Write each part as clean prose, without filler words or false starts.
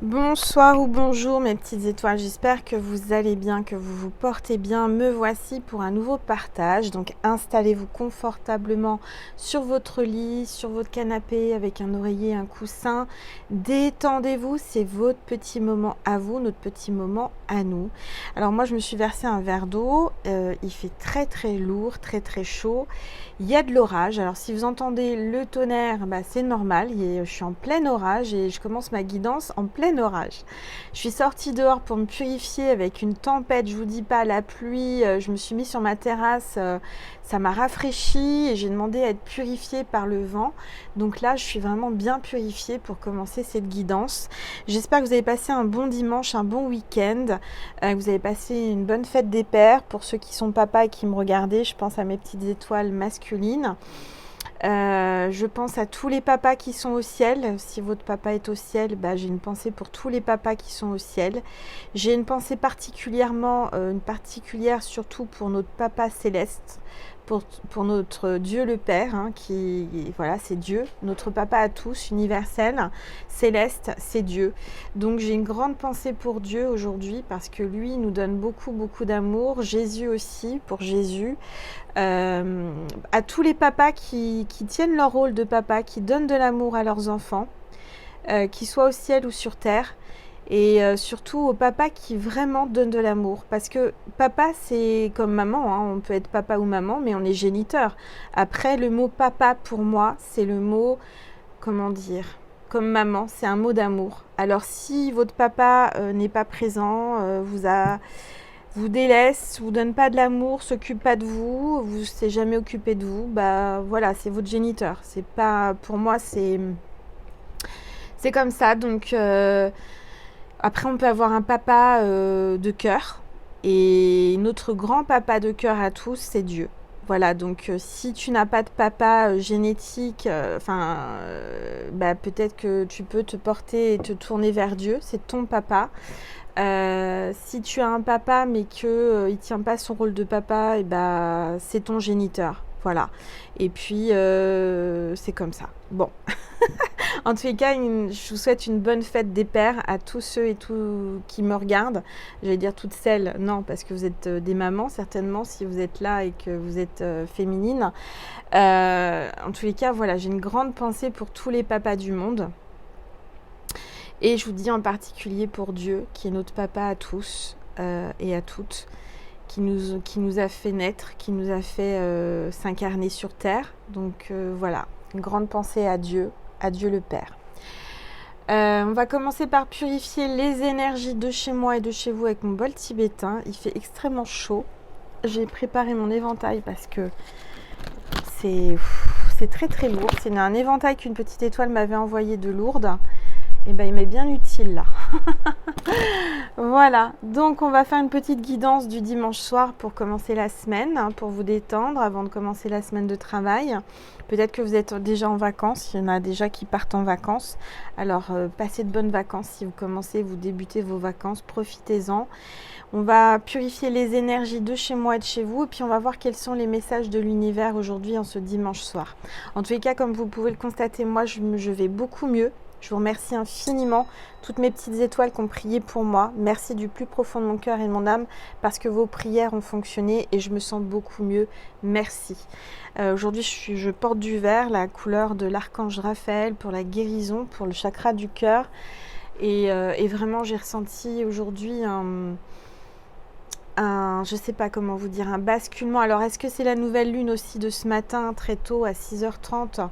Bonsoir ou bonjour mes petites étoiles, j'espère que vous allez bien, que vous vous portez bien. Me voici pour un nouveau partage, donc installez-vous confortablement sur votre lit, sur votre canapé avec un oreiller, un coussin. Détendez-vous, c'est votre petit moment à vous, notre petit moment à nous. Alors moi je me suis versé un verre d'eau, il fait très très lourd, très très chaud. Il y a de l'orage, alors si vous entendez le tonnerre, c'est normal, je suis en plein orage et je commence ma guidance en plein orage. Je suis sortie dehors pour me purifier avec une tempête, je vous dis pas, la pluie, je me suis mis sur ma terrasse, ça m'a rafraîchi et j'ai demandé à être purifiée par le vent. Donc là, je suis vraiment bien purifiée pour commencer cette guidance. J'espère que vous avez passé un bon dimanche, un bon week-end, que vous avez passé une bonne fête des pères. Pour ceux qui sont papas et qui me regardaient, je pense à mes petites étoiles masculines. Je pense à tous les papas qui sont au ciel. Si votre papa est au ciel, j'ai une pensée pour tous les papas qui sont au ciel. J'ai une pensée particulièrement, une particulière surtout pour notre papa céleste, pour notre Dieu le Père, qui, voilà, c'est Dieu, notre papa à tous, universel, céleste, c'est Dieu. Donc j'ai une grande pensée pour Dieu aujourd'hui parce que lui nous donne beaucoup, beaucoup d'amour. Jésus aussi, pour Jésus. À tous les papas qui tiennent leur rôle de papa, qui donnent de l'amour à leurs enfants, qu'ils soient au ciel ou sur terre. Et surtout aux papas qui vraiment donnent de l'amour. Parce que papa, c'est comme maman, on peut être papa ou maman, mais on est géniteur. Après, le mot papa, pour moi, c'est le mot, comment dire, comme maman, c'est un mot d'amour. Alors si votre papa n'est pas présent, vous délaisse, vous donne pas de l'amour, s'occupe pas de vous, vous s'est jamais occupé de vous, voilà, c'est votre géniteur. C'est pas, pour moi, c'est comme ça. Donc après, on peut avoir un papa de cœur. Et notre grand papa de cœur à tous, c'est Dieu. Voilà, donc si tu n'as pas de papa génétique, peut-être que tu peux te porter et te tourner vers Dieu, c'est ton papa. Si tu as un papa mais que il tient pas son rôle de papa, c'est ton géniteur. Voilà. Et puis c'est comme ça. Bon. En tous les cas, je vous souhaite une bonne fête des pères à tous ceux et tous qui me regardent. J'allais dire toutes celles, non, parce que vous êtes des mamans certainement si vous êtes là et que vous êtes féminines. En tous les cas, voilà, j'ai une grande pensée pour tous les papas du monde. Et je vous dis en particulier pour Dieu, qui est notre papa à tous et à toutes, qui nous a fait naître, qui nous a fait s'incarner sur terre. Donc voilà, une grande pensée à Dieu le Père. On va commencer par purifier les énergies de chez moi et de chez vous avec mon bol tibétain. Il fait extrêmement chaud. J'ai préparé mon éventail parce que c'est très très lourd. C'est un éventail qu'une petite étoile m'avait envoyé de Lourdes. Et il m'est bien utile là. Voilà, donc on va faire une petite guidance du dimanche soir pour commencer la semaine, pour vous détendre avant de commencer la semaine de travail. Peut-être que vous êtes déjà en vacances, il y en a déjà qui partent en vacances. Alors passez de bonnes vacances si vous débutez vos vacances, profitez-en. On va purifier les énergies de chez moi et de chez vous et puis on va voir quels sont les messages de l'univers aujourd'hui en ce dimanche soir. En tous les cas, comme vous pouvez le constater, moi je vais beaucoup mieux. Je vous remercie infiniment, toutes mes petites étoiles qui ont prié pour moi. Merci du plus profond de mon cœur et de mon âme parce que vos prières ont fonctionné et je me sens beaucoup mieux. Merci. Aujourd'hui, je porte du vert, la couleur de l'archange Raphaël pour la guérison, pour le chakra du cœur. Et vraiment, j'ai ressenti aujourd'hui je sais pas comment vous dire, un basculement. Alors, est-ce que c'est la nouvelle lune aussi de ce matin, très tôt, à 6h30,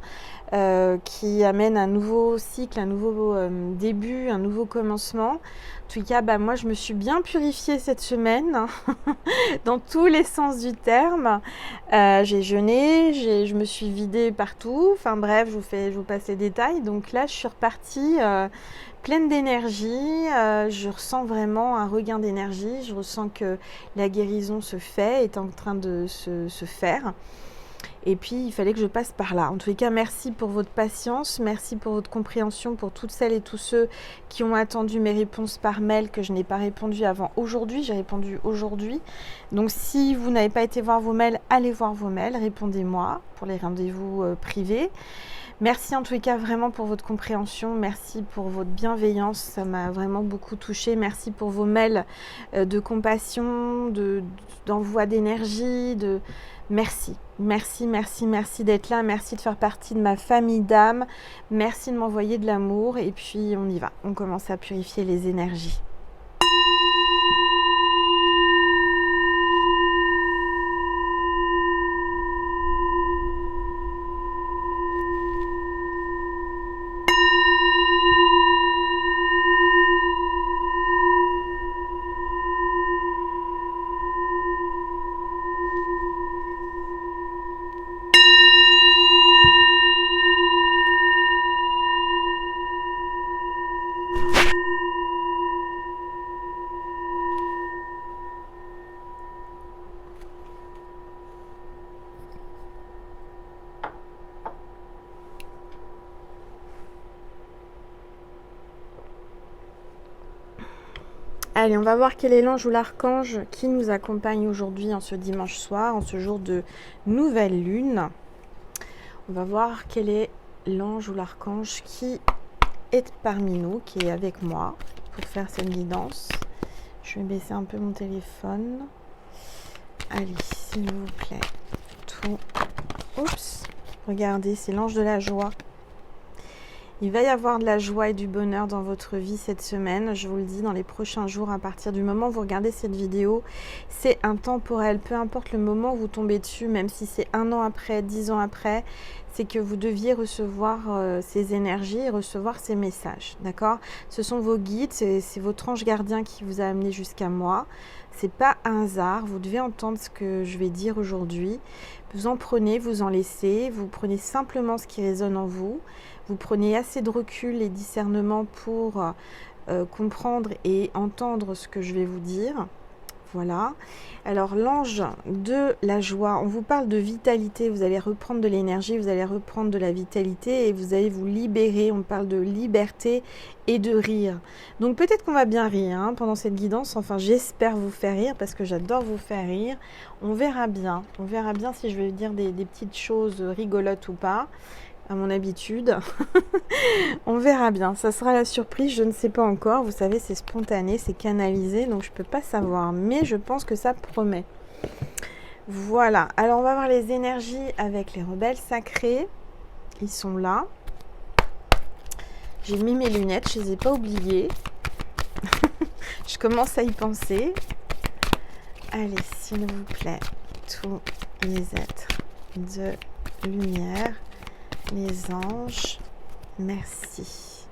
qui amène un nouveau cycle, un nouveau début, un nouveau commencement? En tout cas, moi, je me suis bien purifiée cette semaine, dans tous les sens du terme. J'ai jeûné, je me suis vidée partout. Enfin bref, je vous passe les détails. Donc là, je suis repartie pleine d'énergie, je ressens vraiment un regain d'énergie, je ressens que la guérison se fait, est en train de se faire. Et puis, il fallait que je passe par là. En tous les cas, merci pour votre patience, merci pour votre compréhension, pour toutes celles et tous ceux qui ont attendu mes réponses par mail que je n'ai pas répondu avant aujourd'hui. J'ai répondu aujourd'hui. Donc, si vous n'avez pas été voir vos mails, allez voir vos mails, répondez-moi pour les rendez-vous privés. Merci en tous les cas vraiment pour votre compréhension, merci pour votre bienveillance, ça m'a vraiment beaucoup touchée. Merci pour vos mails de compassion, d'envoi d'énergie, merci, merci, merci, merci d'être là, merci de faire partie de ma famille d'âmes, merci de m'envoyer de l'amour et puis on y va, on commence à purifier les énergies. Allez, on va voir quel est l'ange ou l'archange qui nous accompagne aujourd'hui en ce dimanche soir, en ce jour de nouvelle lune. On va voir quel est l'ange ou l'archange qui est parmi nous, qui est avec moi pour faire cette guidance. Je vais baisser un peu mon téléphone. Allez, s'il vous plaît. Tout. Oups. Regardez, c'est l'ange de la joie. Il va y avoir de la joie et du bonheur dans votre vie cette semaine. Je vous le dis, dans les prochains jours, à partir du moment où vous regardez cette vidéo, c'est intemporel. Peu importe le moment où vous tombez dessus, même si c'est 1 an après, 10 ans après, c'est que vous deviez recevoir ces énergies et recevoir ces messages. D'accord? Ce sont vos guides, c'est votre ange gardien qui vous a amené jusqu'à moi. C'est pas un hasard, vous devez entendre ce que je vais dire aujourd'hui. Vous en prenez, vous en laissez, vous prenez simplement ce qui résonne en vous. Vous prenez assez de recul et discernement pour comprendre et entendre ce que je vais vous dire. Voilà. Alors l'ange de la joie, on vous parle de vitalité, vous allez reprendre de l'énergie, vous allez reprendre de la vitalité et vous allez vous libérer. On parle de liberté et de rire. Donc peut-être qu'on va bien rire pendant cette guidance, enfin j'espère vous faire rire parce que j'adore vous faire rire. On verra bien si je vais dire des petites choses rigolotes ou pas. À mon habitude. On verra bien, ça sera la surprise, je ne sais pas encore. Vous savez, c'est spontané, c'est canalisé, donc je ne peux pas savoir. Mais je pense que ça promet. Voilà, alors on va voir les énergies avec les rebelles sacrés. Ils sont là. J'ai mis mes lunettes, je ne les ai pas oubliées. Je commence à y penser. Allez, s'il vous plaît, tous les êtres de lumière. Les anges, merci.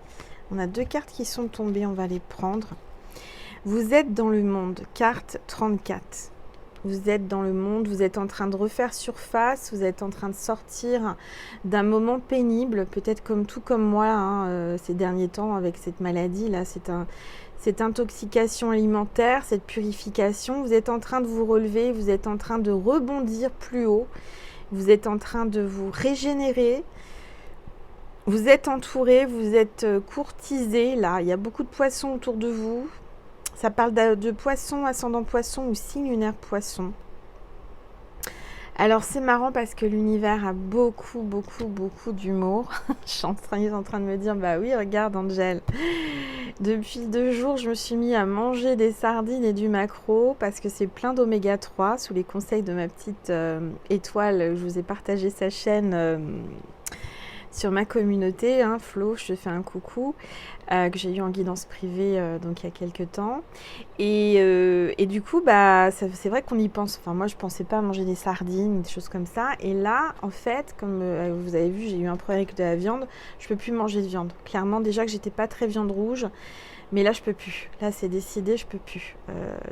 On a 2 cartes qui sont tombées, on va les prendre. Vous êtes dans le monde, carte 34. Vous êtes dans le monde, vous êtes en train de refaire surface, vous êtes en train de sortir d'un moment pénible, peut-être tout comme moi ces derniers temps avec cette maladie là, cette intoxication alimentaire, cette purification. Vous êtes en train de vous relever, vous êtes en train de rebondir plus haut, vous êtes en train de vous régénérer. Vous êtes entouré, vous êtes courtisé, là, il y a beaucoup de poissons autour de vous. Ça parle de poisson, ascendant poisson ou signe lunaire poisson. Alors c'est marrant parce que l'univers a beaucoup d'humour. Je suis en train de me dire, bah oui, regarde Angel. Depuis 2 jours, je me suis mis à manger des sardines et du maquereau parce que c'est plein d'oméga 3 sous les conseils de ma petite étoile. Je vous ai partagé sa chaîne sur ma communauté, Flo, je te fais un coucou, que j'ai eu en guidance privée donc il y a quelques temps. Et du coup, c'est vrai qu'on y pense. Enfin, moi, je pensais pas à manger des sardines, des choses comme ça. Et là, en fait, comme vous avez vu, j'ai eu un problème avec de la viande. Je peux plus manger de viande. Clairement, déjà que j'étais pas très viande rouge. Mais là, je peux plus. Là, c'est décidé, je peux plus.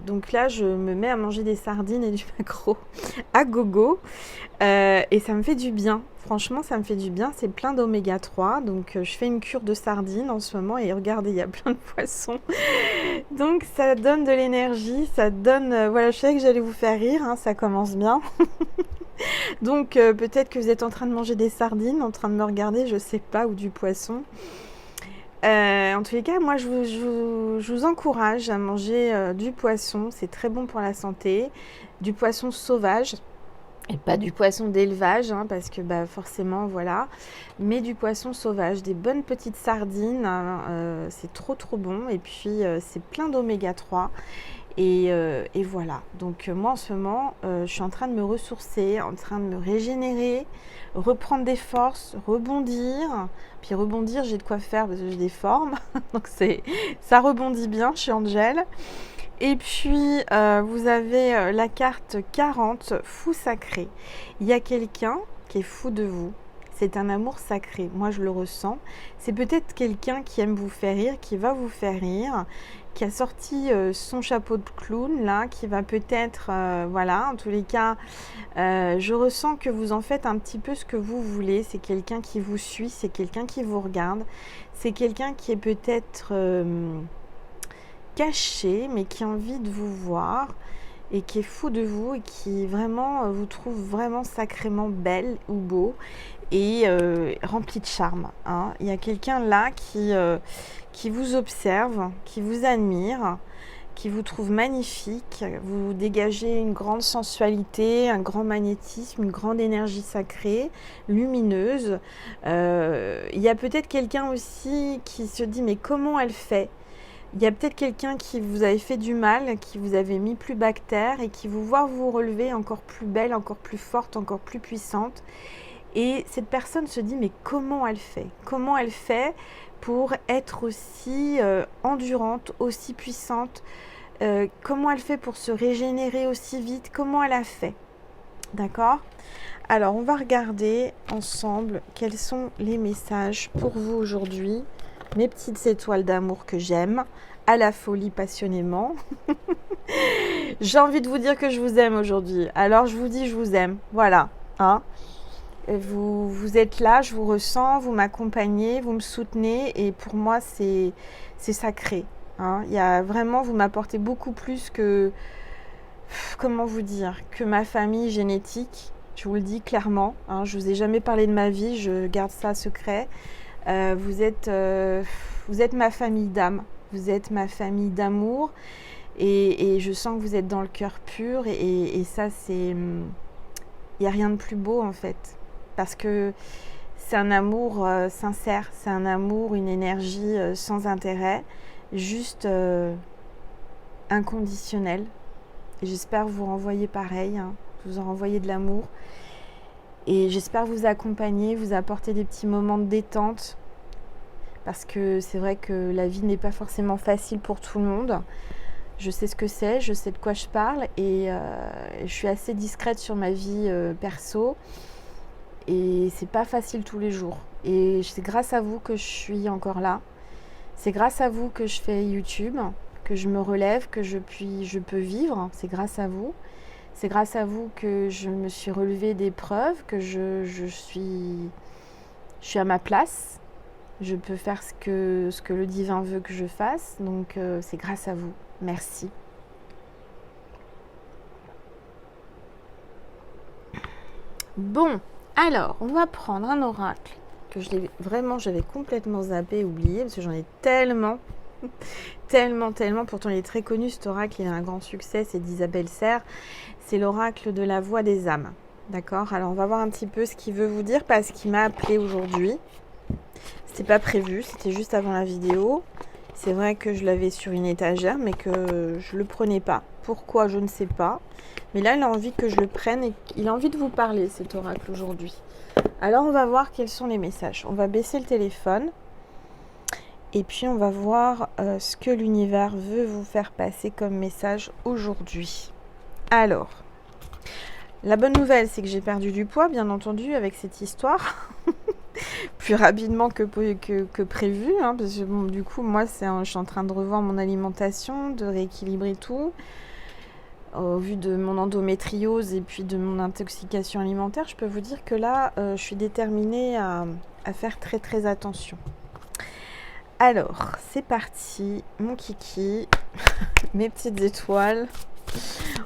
Donc là, je me mets à manger des sardines et du maquereau à gogo. Et ça me fait du bien. Franchement, ça me fait du bien. C'est plein d'oméga 3. Donc, je fais une cure de sardines en ce moment. Et regardez, il y a plein de poissons. Donc, ça donne de l'énergie. Ça donne... voilà, je savais que j'allais vous faire rire. Ça commence bien. Donc, peut-être que vous êtes en train de manger des sardines, en train de me regarder, je sais pas, ou du poisson. En tous les cas, moi, je vous encourage à manger du poisson. C'est très bon pour la santé. Du poisson sauvage. Et pas du poisson d'élevage, hein, parce que bah, forcément, voilà. Mais du poisson sauvage, des bonnes petites sardines, hein, c'est trop trop bon. Et puis, c'est plein d'oméga 3. Et voilà. Donc, moi, en ce moment, je suis en train de me ressourcer, en train de me régénérer, reprendre des forces, rebondir. Puis rebondir, j'ai de quoi faire parce que j'ai des formes. Donc, ça rebondit bien chez Angel. Et puis, vous avez la carte 40, fou sacré. Il y a quelqu'un qui est fou de vous. C'est un amour sacré. Moi, je le ressens. C'est peut-être quelqu'un qui aime vous faire rire, qui va vous faire rire, qui a sorti son chapeau de clown, là, qui va peut-être, voilà, en tous les cas, je ressens que vous en faites un petit peu ce que vous voulez. C'est quelqu'un qui vous suit, c'est quelqu'un qui vous regarde. C'est quelqu'un qui est peut-être... caché, mais qui a envie de vous voir et qui est fou de vous et qui vraiment vous trouve vraiment sacrément belle ou beau et rempli de charme, hein. Il y a quelqu'un là qui vous observe, qui vous admire, qui vous trouve magnifique. Vous dégagez une grande sensualité, un grand magnétisme, une grande énergie sacrée, lumineuse. Il y a peut-être quelqu'un aussi qui se dit mais comment elle fait? Il y a peut-être quelqu'un qui vous avait fait du mal, qui vous avait mis plus bactère et qui vous voit vous relever encore plus belle, encore plus forte, encore plus puissante. Et cette personne se dit mais comment elle fait? Comment elle fait pour être aussi endurante, aussi puissante? Comment elle fait pour se régénérer aussi vite? Comment elle a fait? D'accord? Alors on va regarder ensemble quels sont les messages pour vous aujourd'hui. Mes petites étoiles d'amour que j'aime, à la folie passionnément. J'ai envie de vous dire que je vous aime aujourd'hui. Alors je vous dis je vous aime. Voilà. Hein. Vous êtes là, je vous ressens, vous m'accompagnez, vous me soutenez. Et pour moi, c'est sacré. Hein. Il y a vraiment, vous m'apportez beaucoup plus que... Comment vous dire? Que ma famille génétique. Je vous le dis clairement. Hein. Je ne vous ai jamais parlé de ma vie, je garde ça secret. Vous êtes ma famille d'âme, vous êtes ma famille d'amour et je sens que vous êtes dans le cœur pur et ça c'est... Il n'y a rien de plus beau en fait parce que c'est un amour sincère, c'est un amour, une énergie sans intérêt, juste inconditionnel. J'espère vous renvoyer pareil, hein, vous en renvoyer de l'amour. Et j'espère vous accompagner, vous apporter des petits moments de détente. Parce que c'est vrai que la vie n'est pas forcément facile pour tout le monde. Je sais ce que c'est, je sais de quoi je parle. Et je suis assez discrète sur ma vie perso. Et c'est pas facile tous les jours. Et c'est grâce à vous que je suis encore là. C'est grâce à vous que je fais YouTube, que je me relève, que je peux vivre. C'est grâce à vous. C'est grâce à vous que je me suis relevée d'épreuves, que je suis à ma place. Je peux faire ce que le divin veut que je fasse. Donc, c'est grâce à vous. Merci. Bon, alors, on va prendre un oracle que j'avais complètement zappé, oublié, parce que j'en ai tellement. Tellement, pourtant il est très connu cet oracle, il a un grand succès, c'est d'Isabelle Serre, c'est l'oracle de la voix des âmes, d'accord? Alors on va voir un petit peu ce qu'il veut vous dire parce qu'il m'a appelé aujourd'hui, c'était pas prévu, c'était juste avant la vidéo, c'est vrai que je l'avais sur une étagère mais que je le prenais pas, pourquoi je ne sais pas, mais là il a envie que je le prenne et il a envie de vous parler cet oracle aujourd'hui. Alors on va voir quels sont les messages, on va baisser le téléphone. Et puis on va voir ce que l'univers veut vous faire passer comme message aujourd'hui. Alors, la bonne nouvelle, c'est que j'ai perdu du poids, bien entendu, avec cette histoire. Plus rapidement que prévu. Hein, parce que bon, du coup, moi, je suis en train de revoir mon alimentation, de rééquilibrer tout. Au vu de mon endométriose et puis de mon intoxication alimentaire, je peux vous dire que là, je suis déterminée à faire très très attention. Alors, c'est parti, mon kiki, mes petites étoiles.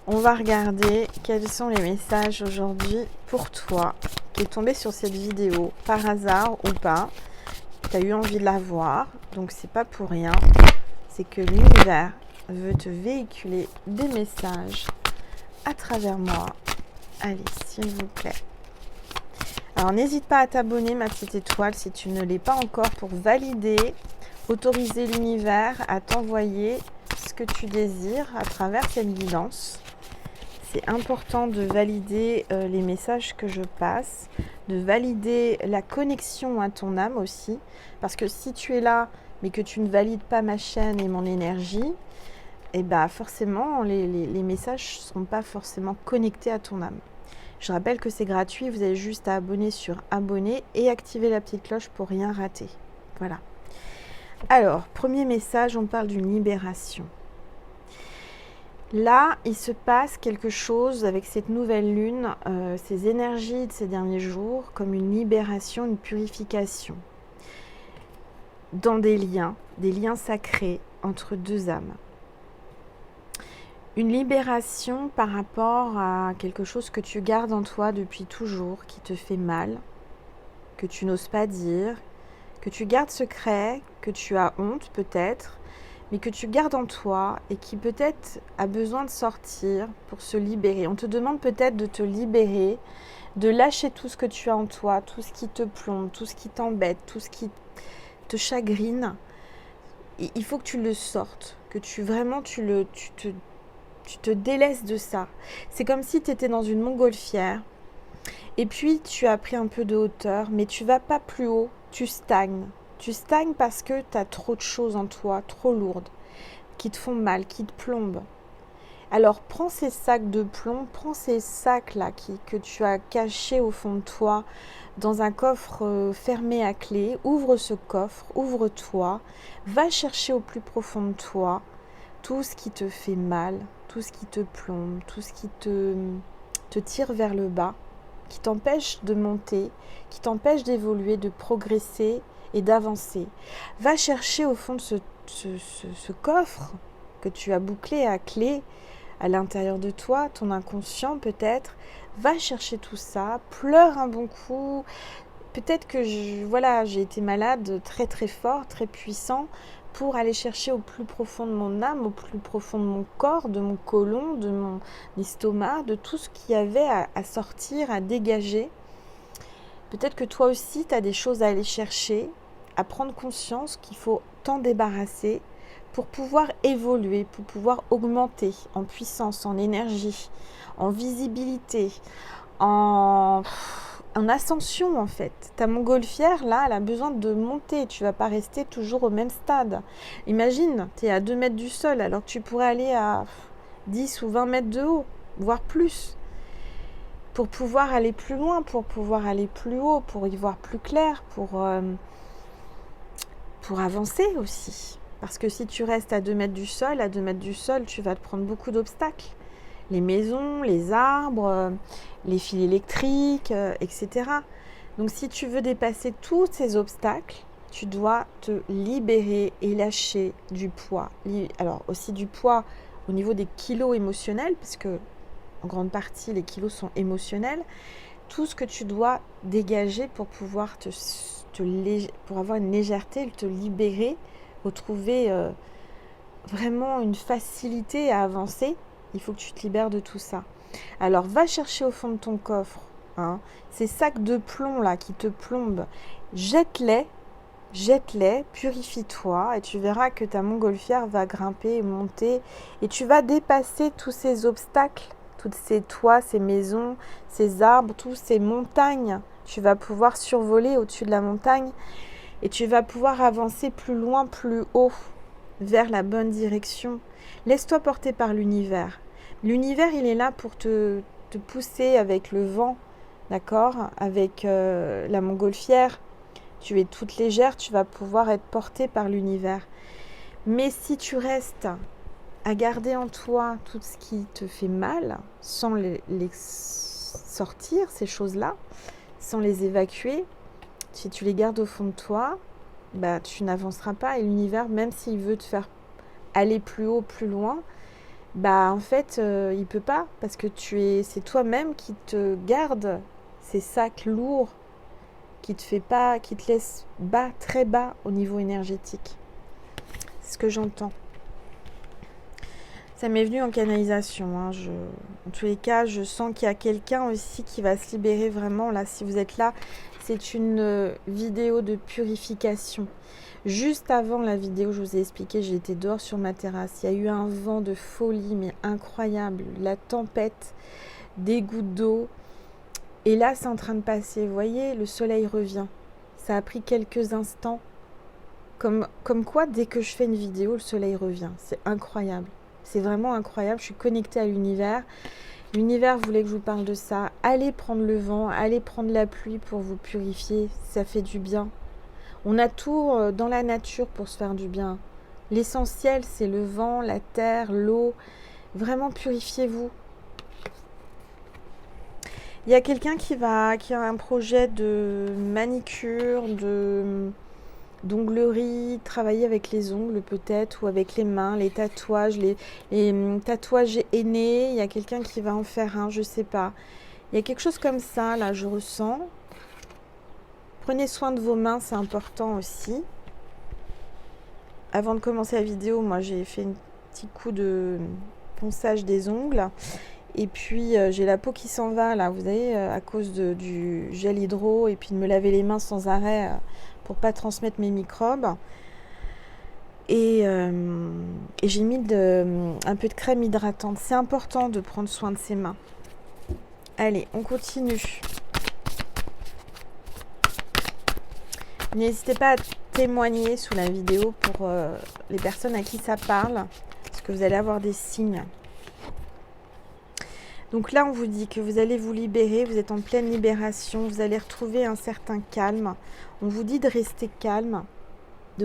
On va regarder quels sont les messages aujourd'hui pour toi qui est tombé sur cette vidéo par hasard ou pas. Tu as eu envie de la voir, donc c'est pas pour rien. C'est que l'univers veut te véhiculer des messages à travers moi Allez, s'il vous plaît. Alors, n'hésite pas à t'abonner, ma petite étoile, si tu ne l'es pas encore, pour valider, autoriser l'univers à t'envoyer ce que tu désires à travers cette guidance. C'est important de valider les messages que je passe, de valider la connexion à ton âme aussi, parce que si tu es là, mais que tu ne valides pas ma chaîne et mon énergie, et bien forcément, les messages ne seront pas forcément connectés à ton âme. Je rappelle que c'est gratuit, vous avez juste à abonner sur abonner et activer la petite cloche pour rien rater. Voilà. Alors, premier message, on parle d'une libération. Là, il se passe quelque chose avec cette nouvelle lune, ces énergies de ces derniers jours, comme une libération, une purification dans des liens sacrés entre deux âmes. Une libération par rapport à quelque chose que tu gardes en toi depuis toujours, qui te fait mal, que tu n'oses pas dire, que tu gardes secret, que tu as honte peut-être, mais que tu gardes en toi et qui peut-être a besoin de sortir pour se libérer. On te demande peut-être de te libérer, de lâcher tout ce que tu as en toi, tout ce qui te plombe, tout ce qui t'embête, tout ce qui te chagrine. Et il faut que tu le sortes, que tu te délaisses de ça. C'est comme si tu étais dans une montgolfière et puis tu as pris un peu de hauteur, mais tu vas pas plus haut, tu stagnes. Tu stagnes parce que tu as trop de choses en toi, trop lourdes, qui te font mal, qui te plombent. Alors prends ces sacs de plomb, prends ces sacs-là que tu as cachés au fond de toi, dans un coffre fermé à clé. Ouvre ce coffre, ouvre-toi, va chercher au plus profond de toi tout ce qui te fait mal, tout ce qui te plombe, tout ce qui te tire vers le bas, qui t'empêche de monter, qui t'empêche d'évoluer, de progresser et d'avancer. Va chercher au fond de ce coffre que tu as bouclé à clé à l'intérieur de toi, ton inconscient peut-être. Va chercher tout ça, pleure un bon coup. Peut-être que j'ai été malade très très fort, très puissant, pour aller chercher au plus profond de mon âme, au plus profond de mon corps, de mon côlon, de mon estomac, de tout ce qu'il y avait à sortir, à dégager. Peut-être que toi aussi, tu as des choses à aller chercher, à prendre conscience qu'il faut t'en débarrasser pour pouvoir évoluer, pour pouvoir augmenter en puissance, en énergie, en visibilité, en ascension en fait. Ta montgolfière, là, elle a besoin de monter. Tu ne vas pas rester toujours au même stade. Imagine, tu es à 2 mètres du sol alors que tu pourrais aller à 10 ou 20 mètres de haut, voire plus. Pour pouvoir aller plus loin, pour pouvoir aller plus haut, pour y voir plus clair, pour avancer aussi. Parce que si tu restes à 2 mètres du sol, tu vas te prendre beaucoup d'obstacles. Les maisons, les arbres, les fils électriques, etc. Donc si tu veux dépasser tous ces obstacles, tu dois te libérer et lâcher du poids. Alors aussi du poids au niveau des kilos émotionnels, parce que en grande partie les kilos sont émotionnels. Tout ce que tu dois dégager pour pouvoir pour avoir une légèreté, te libérer, retrouver vraiment une facilité à avancer. Il faut que tu te libères de tout ça. Alors, va chercher au fond de ton coffre ces sacs de plomb là qui te plombent. Jette-les, purifie-toi et tu verras que ta montgolfière va grimper et monter et tu vas dépasser tous ces obstacles, toutes ces toits, ces maisons, ces arbres, toutes ces montagnes. Tu vas pouvoir survoler au-dessus de la montagne et tu vas pouvoir avancer plus loin, plus haut, vers la bonne direction. Laisse-toi porter par l'univers. L'univers, il est là pour te pousser avec le vent, d'accord ? Avec la montgolfière. Tu es toute légère, tu vas pouvoir être portée par l'univers. Mais si tu restes à garder en toi tout ce qui te fait mal, sans les sortir, ces choses-là, sans les évacuer, si tu les gardes au fond de toi, tu n'avanceras pas. Et l'univers, même s'il veut te faire aller plus haut, plus loin, en fait, il peut pas, parce que c'est toi-même qui te garde ces sacs lourds, qui te laisse bas, très bas au niveau énergétique. C'est ce que j'entends. Ça m'est venu en canalisation. Hein. En tous les cas, je sens qu'il y a quelqu'un aussi qui va se libérer vraiment. Là, si vous êtes là, c'est une vidéo de purification. Juste avant la vidéo, je vous ai expliqué, j'ai été dehors sur ma terrasse. Il y a eu un vent de folie, mais incroyable. La tempête, des gouttes d'eau. Et là, c'est en train de passer. Vous voyez, le soleil revient. Ça a pris quelques instants. Comme quoi, dès que je fais une vidéo, le soleil revient. C'est incroyable. C'est vraiment incroyable. Je suis connectée à l'univers. L'univers voulait que je vous parle de ça. Allez prendre le vent, allez prendre la pluie pour vous purifier. Ça fait du bien. On a tout dans la nature pour se faire du bien. L'essentiel, c'est le vent, la terre, l'eau. Vraiment, purifiez-vous. Il y a quelqu'un qui a un projet de manicure, d'onglerie, travailler avec les ongles peut-être, ou avec les mains, les tatouages, les tatouages aînés. Il y a quelqu'un qui va en faire un, je ne sais pas. Il y a quelque chose comme ça, là, je ressens. Prenez soin de vos mains, c'est important aussi. Avant de commencer la vidéo, moi j'ai fait un petit coup de ponçage des ongles. Et puis j'ai la peau qui s'en va là, vous voyez, à cause du gel hydro et puis de me laver les mains sans arrêt pour pas transmettre mes microbes. Et j'ai mis un peu de crème hydratante. C'est important de prendre soin de ses mains. Allez, on continue. N'hésitez pas à témoigner sous la vidéo pour les personnes à qui ça parle, parce que vous allez avoir des signes. Donc là, on vous dit que vous allez vous libérer, vous êtes en pleine libération, vous allez retrouver un certain calme. On vous dit de rester calme, ça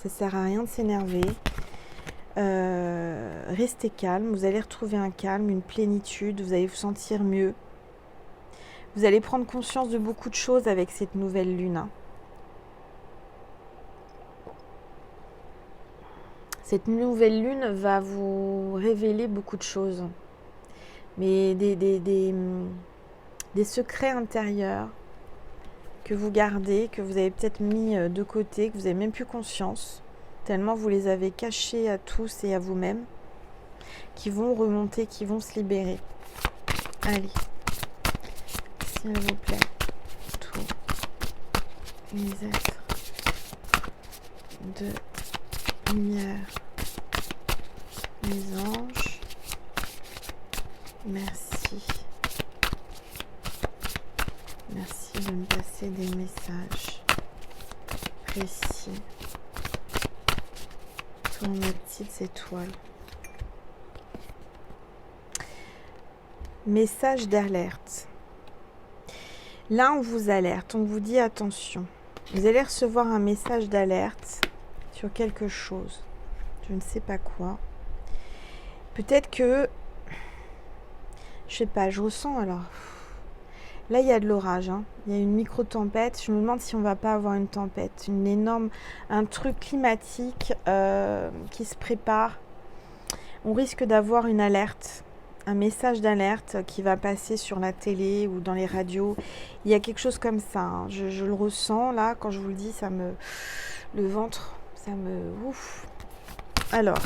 ne sert à rien de s'énerver. Restez calme, vous allez retrouver un calme, une plénitude, vous allez vous sentir mieux. Vous allez prendre conscience de beaucoup de choses avec cette nouvelle lune. Cette nouvelle lune va vous révéler beaucoup de choses. Mais des secrets intérieurs que vous gardez, que vous avez peut-être mis de côté, que vous n'avez même plus conscience, tellement vous les avez cachés à tous et à vous-même, qui vont remonter, qui vont se libérer. Allez, s'il vous plaît, tous les êtres de lumière, les anges, merci. Merci de me passer des messages précis sur mes petites étoiles. Message d'alerte. Là, on vous alerte, on vous dit attention. Vous allez recevoir un message d'alerte sur quelque chose. Je ne sais pas quoi. Peut-être que, je sais pas, je ressens alors. Là, il y a de l'orage, hein. Il y a une micro-tempête. Je me demande si on va pas avoir une tempête, un truc climatique qui se prépare. On risque d'avoir une alerte, un message d'alerte qui va passer sur la télé ou dans les radios. Il y a quelque chose comme ça, hein. Je le ressens là, quand je vous le dis, le ventre, ça me ouf. Alors,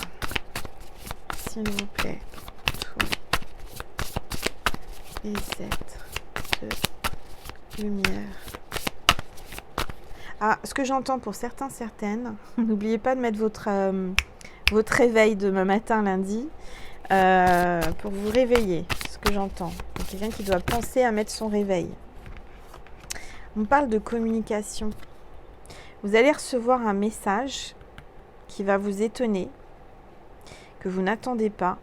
s'il vous plaît, tous les êtres de lumière. Ah, ce que j'entends pour certaines, n'oubliez pas de mettre votre réveil demain matin, lundi, pour vous réveiller. Ce que j'entends. Il y a quelqu'un qui doit penser à mettre son réveil. On parle de communication. Vous allez recevoir un message qui va vous étonner, que vous n'attendez pas,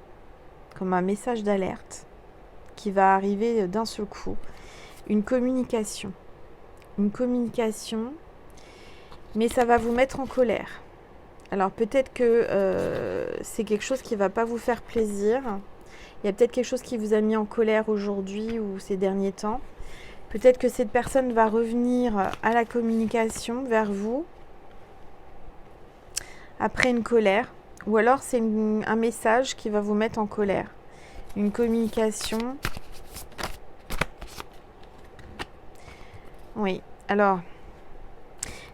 comme un message d'alerte, qui va arriver d'un seul coup. Une communication, mais ça va vous mettre en colère. Alors peut-être que c'est quelque chose qui ne va pas vous faire plaisir. Il y a peut-être quelque chose qui vous a mis en colère aujourd'hui ou ces derniers temps. Peut-être que cette personne va revenir à la communication vers vous après une colère. Ou alors c'est un message qui va vous mettre en colère. Une communication. Oui, alors,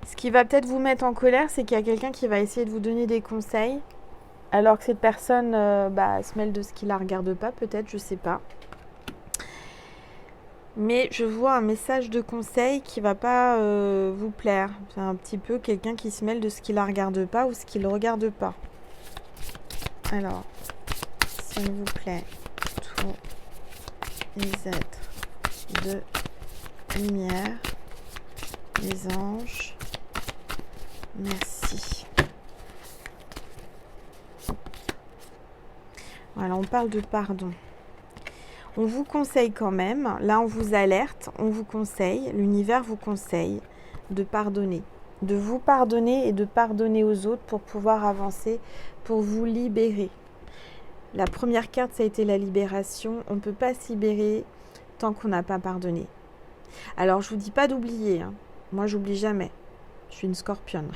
ce qui va peut-être vous mettre en colère, c'est qu'il y a quelqu'un qui va essayer de vous donner des conseils. alors que cette personne se mêle de ce qui la regarde pas, peut-être, je sais pas. Mais je vois un message de conseil qui va pas vous plaire. C'est un petit peu quelqu'un qui se mêle de ce qui la regarde pas ou ce qui le regarde pas. Alors, s'il vous plaît, tous les êtres de lumière, les anges, merci. Voilà, on parle de pardon. On vous conseille quand même, là on vous alerte, on vous conseille, l'univers vous conseille de pardonner. De vous pardonner et de pardonner aux autres pour pouvoir avancer, pour vous libérer. La première carte, ça a été la libération. On ne peut pas se libérer tant qu'on n'a pas pardonné. Alors, je ne vous dis pas d'oublier. Hein. Moi, j'oublie jamais. Je suis une scorpionne.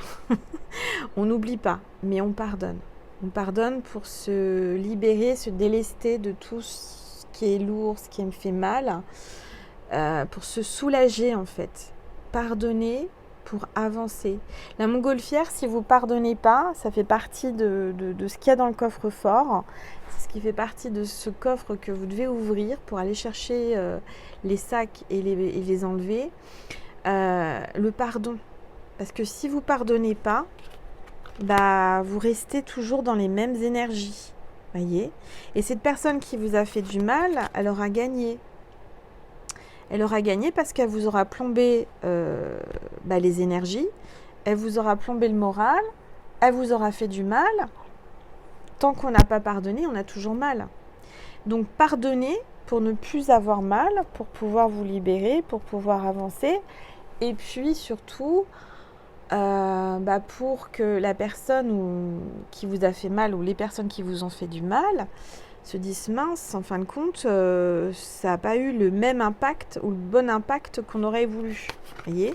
On n'oublie pas, mais on pardonne. On pardonne pour se libérer, se délester de tout ce qui est lourd, ce qui me fait mal, pour se soulager en fait. Pardonner pour avancer. La montgolfière, si vous ne pardonnez pas, ça fait partie de ce qu'il y a dans le coffre-fort. C'est ce qui fait partie de ce coffre que vous devez ouvrir pour aller chercher les sacs et les enlever. Le pardon. Parce que si vous ne pardonnez pas, vous restez toujours dans les mêmes énergies. Voyez ? Et cette personne qui vous a fait du mal, elle aura gagné. Elle aura gagné parce qu'elle vous aura plombé les énergies, elle vous aura plombé le moral, elle vous aura fait du mal. Tant qu'on n'a pas pardonné, on a toujours mal. Donc pardonnez pour ne plus avoir mal, pour pouvoir vous libérer, pour pouvoir avancer. Et puis surtout, pour que la personne qui vous a fait mal ou les personnes qui vous ont fait du mal se disent mince, en fin de compte, ça n'a pas eu le même impact ou le bon impact qu'on aurait voulu. Vous voyez ?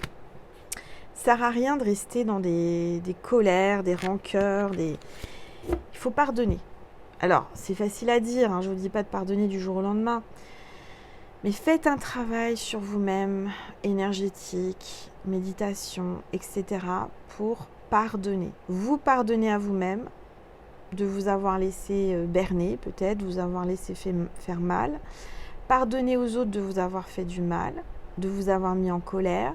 Ça ne sert à rien de rester dans des colères, des rancœurs, Il faut pardonner. Alors, c'est facile à dire, hein, je ne vous dis pas de pardonner du jour au lendemain, mais faites un travail sur vous-même, énergétique, méditation, etc., pour pardonner. Vous pardonnez à vous-même de vous avoir laissé berner, peut-être, vous avoir laissé faire mal. Pardonnez aux autres de vous avoir fait du mal, de vous avoir mis en colère.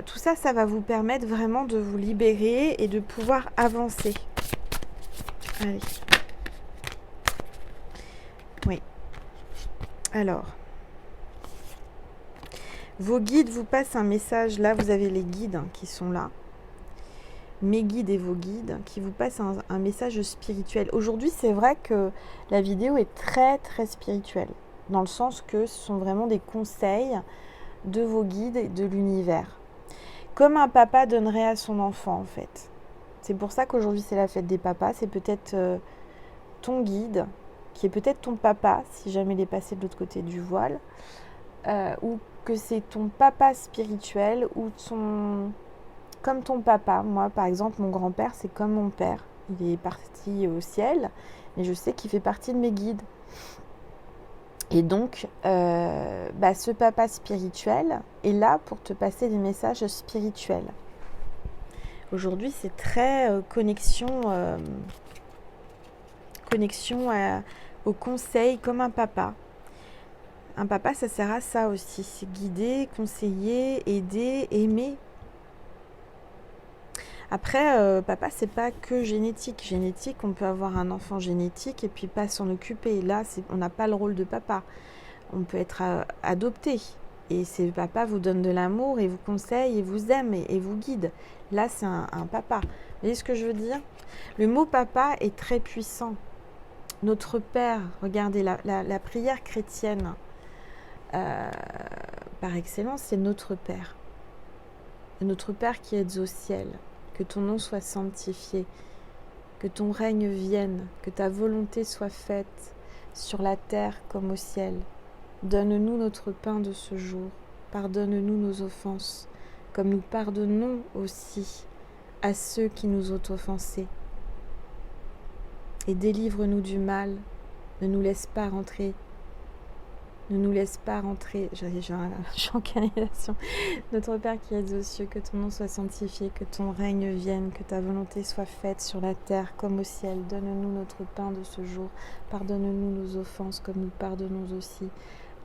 Tout ça, ça va vous permettre vraiment de vous libérer et de pouvoir avancer. Allez. Oui. Alors. Vos guides vous passent un message. Là, vous avez les guides qui sont là. Mes guides et vos guides qui vous passent un message spirituel. Aujourd'hui, c'est vrai que la vidéo est très, très spirituelle. Dans le sens que ce sont vraiment des conseils de vos guides et de l'univers. Comme un papa donnerait à son enfant, en fait. C'est pour ça qu'aujourd'hui, c'est la fête des papas. C'est peut-être ton guide, qui est peut-être ton papa, si jamais il est passé de l'autre côté du voile. Ou que c'est ton papa spirituel, ou comme ton papa. Moi, par exemple, mon grand-père, c'est comme mon père. Il est parti au ciel, mais je sais qu'il fait partie de mes guides. Et donc, ce papa spirituel est là pour te passer des messages spirituels. Aujourd'hui, c'est très connexion au conseil comme un papa. Un papa, ça sert à ça aussi. C'est guider, conseiller, aider, aimer. Après, papa, c'est pas que génétique. Génétique, on peut avoir un enfant génétique et puis pas s'en occuper. Là, on n'a pas le rôle de papa. On peut être adopté. Et ce papa vous donne de l'amour et vous conseille et vous aime et vous guide. Là, c'est un papa. Vous voyez ce que je veux dire ? Le mot papa est très puissant. Notre Père, regardez, la prière chrétienne, par excellence, c'est notre Père. Notre Père qui es au ciel. Que ton nom soit sanctifié, que ton règne vienne, que ta volonté soit faite sur la terre comme au ciel. Donne-nous notre pain de ce jour, pardonne-nous nos offenses, comme nous pardonnons aussi à ceux qui nous ont offensés. Et délivre-nous du mal, ne nous laisse pas rentrer Ne nous laisse pas rentrer, je suis en canalisation. Notre Père qui es aux cieux, que ton nom soit sanctifié, que ton règne vienne, que ta volonté soit faite sur la terre comme au ciel. Donne-nous notre pain de ce jour. Pardonne-nous nos offenses comme nous pardonnons aussi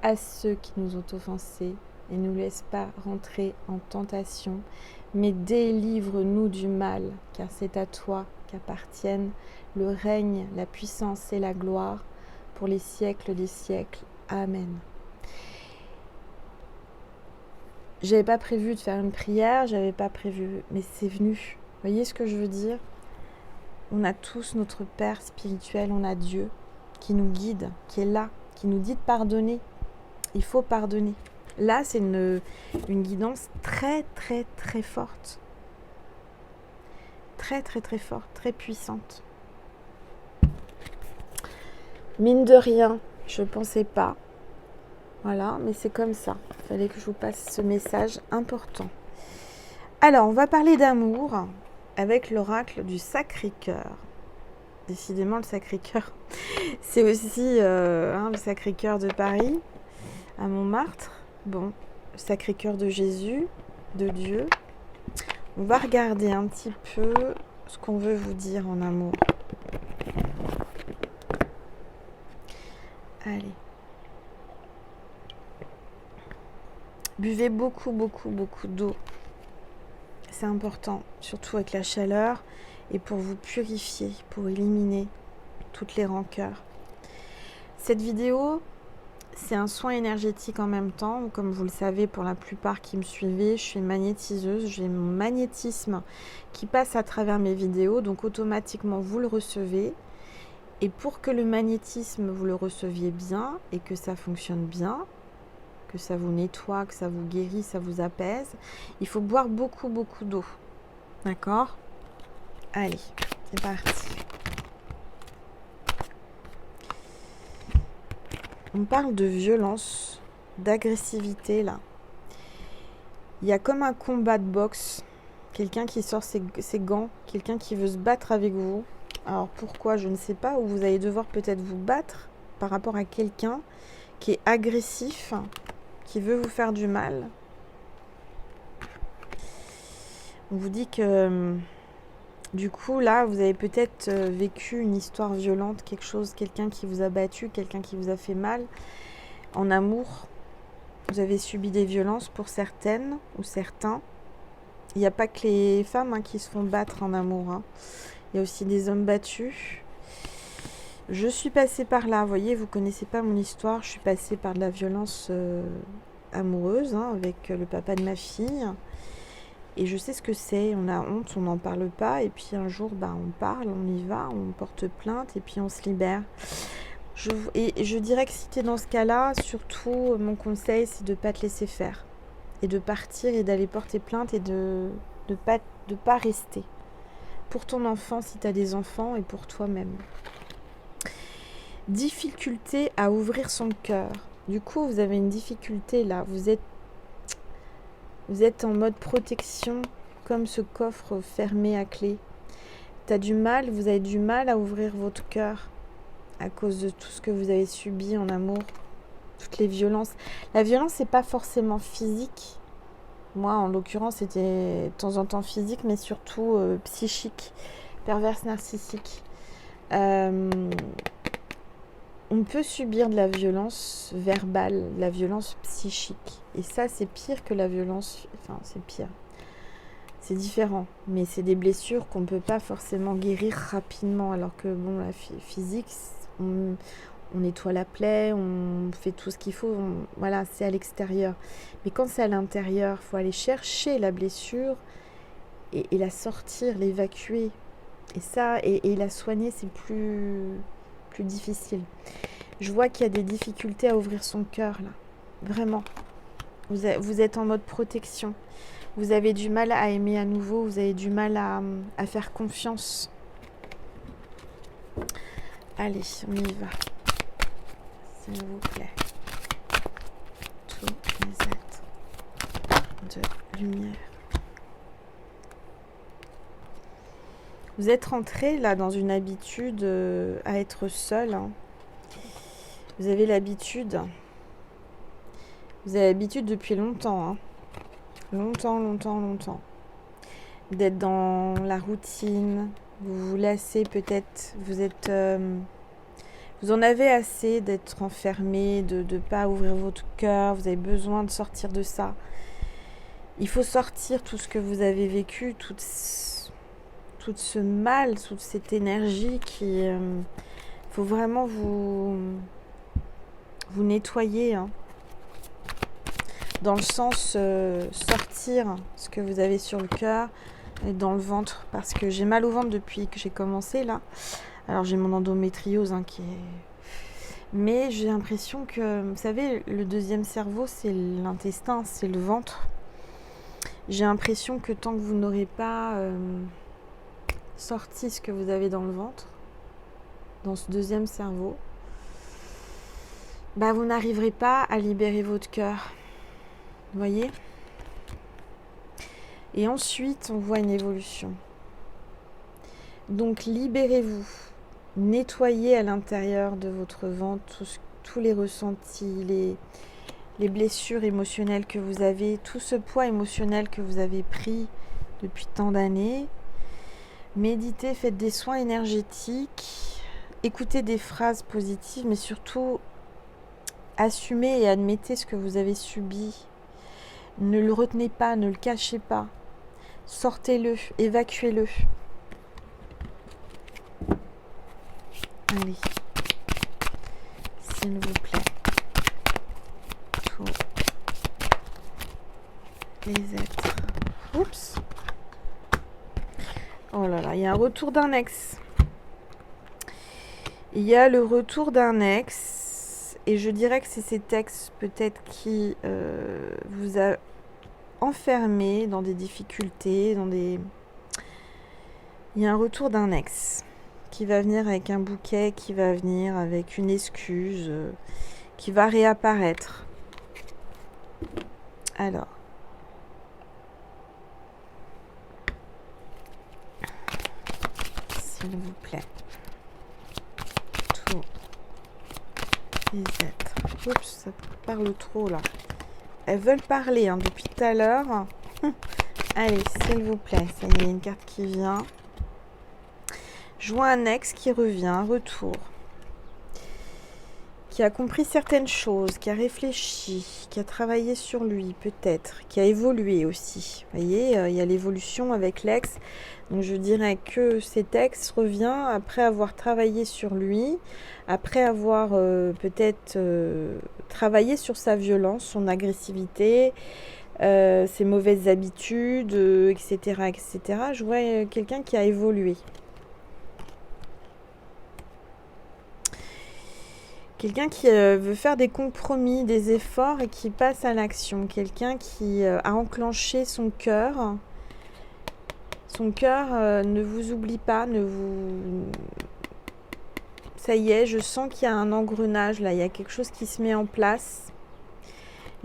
à ceux qui nous ont offensés. Et ne nous laisse pas rentrer en tentation, mais délivre-nous du mal, car c'est à toi qu'appartiennent le règne, la puissance et la gloire pour les siècles des siècles. Amen. J'avais pas prévu de faire une prière, j'avais pas prévu, mais c'est venu. Vous voyez ce que je veux dire? On a tous notre Père spirituel, on a Dieu qui nous guide, qui est là, qui nous dit de pardonner. Il faut pardonner. Là, c'est une guidance très, très, très forte. Très, très, très forte, très puissante. Mine de rien, je ne pensais pas. Voilà, mais c'est comme ça. Il fallait que je vous passe ce message important. Alors, on va parler d'amour avec l'oracle du Sacré-Cœur. Décidément, le Sacré-Cœur, c'est aussi le Sacré-Cœur de Paris, à Montmartre. Bon, le Sacré-Cœur de Jésus, de Dieu. On va regarder un petit peu ce qu'on veut vous dire en amour. Allez. Buvez beaucoup, beaucoup, beaucoup d'eau. C'est important, surtout avec la chaleur, et pour vous purifier, pour éliminer toutes les rancœurs. Cette vidéo, c'est un soin énergétique en même temps. Comme vous le savez, pour la plupart qui me suivez, je suis magnétiseuse. J'ai mon magnétisme qui passe à travers mes vidéos, donc automatiquement vous le recevez. Et pour que le magnétisme, vous le receviez bien et que ça fonctionne bien, que ça vous nettoie, que ça vous guérit, ça vous apaise, il faut boire beaucoup, beaucoup d'eau. D'accord? Allez, c'est parti. On parle de violence, d'agressivité là. Il y a comme un combat de boxe. Quelqu'un qui sort ses gants, quelqu'un qui veut se battre avec vous. Alors pourquoi, je ne sais pas, ou vous allez devoir peut-être vous battre par rapport à quelqu'un qui est agressif, qui veut vous faire du mal. On vous dit que du coup là vous avez peut-être vécu une histoire violente, quelqu'un qui vous a battu, quelqu'un qui vous a fait mal. En amour, vous avez subi des violences pour certaines ou certains. Il n'y a pas que les femmes qui se font battre en amour. Il y a aussi des hommes battus. Je suis passée par là, vous voyez, vous connaissez pas mon histoire. Je suis passée par de la violence amoureuse avec le papa de ma fille. Et je sais ce que c'est, on a honte, on n'en parle pas. Et puis un jour, on parle, on y va, on porte plainte et puis on se libère. Je dirais que si tu es dans ce cas-là, surtout, mon conseil, c'est de ne pas te laisser faire. Et de partir et d'aller porter plainte et de pas rester. Pour ton enfant, si tu as des enfants, et pour toi-même. Difficulté à ouvrir son cœur. Du coup, vous avez une difficulté là. Vous êtes en mode protection, comme ce coffre fermé à clé. Vous avez du mal à ouvrir votre cœur à cause de tout ce que vous avez subi en amour, toutes les violences. La violence, c'est pas forcément physique. Moi, en l'occurrence, c'était de temps en temps physique, mais surtout psychique, perverse narcissique. On peut subir de la violence verbale, de la violence psychique. Et ça, c'est pire que la violence... Enfin, c'est pire. C'est différent. Mais c'est des blessures qu'on ne peut pas forcément guérir rapidement. Alors que, bon, la physique, on nettoie la plaie, on fait tout ce qu'il faut. Voilà, c'est à l'extérieur. Mais quand c'est à l'intérieur, il faut aller chercher la blessure et la sortir, l'évacuer. Et ça, et la soigner, c'est plus difficile. Je vois qu'il y a des difficultés à ouvrir son cœur là, vraiment. Vous êtes en mode protection. Vous avez du mal à aimer à nouveau. Vous avez du mal à faire confiance. Allez, on y va. S'il vous plaît. Tous les êtres de lumière. Vous êtes rentré là dans une habitude à être seul. Vous avez l'habitude Vous avez l'habitude depuis longtemps, hein. Longtemps, longtemps, longtemps. D'être dans la routine. Vous vous lassez peut-être. Vous en avez assez d'être enfermé, de ne pas ouvrir votre cœur. Vous avez besoin de sortir de ça. Il faut sortir tout ce que vous avez vécu, tout ce mal, toute cette énergie qui... faut vraiment vous nettoyer, hein. Dans le sens sortir ce que vous avez sur le cœur et dans le ventre. Parce que j'ai mal au ventre depuis que j'ai commencé là. Alors j'ai mon endométriose hein, qui est... Mais j'ai l'impression que, vous savez, le deuxième cerveau, c'est l'intestin, c'est le ventre. J'ai l'impression que tant que vous n'aurez pas sorti ce que vous avez dans le ventre, dans ce deuxième cerveau, bah vous n'arriverez pas à libérer votre cœur. Vous voyez ? Et ensuite, on voit une évolution. Donc, libérez-vous. Nettoyez à l'intérieur de votre ventre tous les ressentis, les blessures émotionnelles que vous avez, tout ce poids émotionnel que vous avez pris depuis tant d'années. Méditez, faites des soins énergétiques, écoutez des phrases positives, mais surtout, assumez et admettez ce que vous avez subi. Ne le retenez pas, ne le cachez pas. Sortez-le, évacuez-le. Allez, s'il vous plaît. Tous les êtres. Oups. Oh là là, il y a un retour d'un ex. Il y a le retour d'un ex. Et je dirais que c'est cet ex peut-être qui vous a enfermé dans des difficultés, Il y a un retour d'un ex qui va venir avec un bouquet, qui va venir avec une excuse, qui va réapparaître. Alors. S'il vous plaît. Tous les êtres. Oups, ça parle trop là. Elles veulent parler hein, depuis tout à l'heure. Allez, s'il vous plaît. Ça y est, une carte qui vient. Je vois un ex qui revient, un retour. Qui a compris certaines choses, qui a réfléchi, qui a travaillé sur lui peut-être, qui a évolué aussi. Vous voyez, il y a l'évolution avec l'ex. Donc je dirais que cet ex revient après avoir travaillé sur lui, après avoir peut-être travaillé sur sa violence, son agressivité, ses mauvaises habitudes, etc., etc. Je vois quelqu'un qui a évolué. Quelqu'un qui veut faire des compromis, des efforts et qui passe à l'action. Quelqu'un qui a enclenché son cœur. Son cœur ne vous oublie pas, Ça y est, je sens qu'il y a un engrenage là, il y a quelque chose qui se met en place.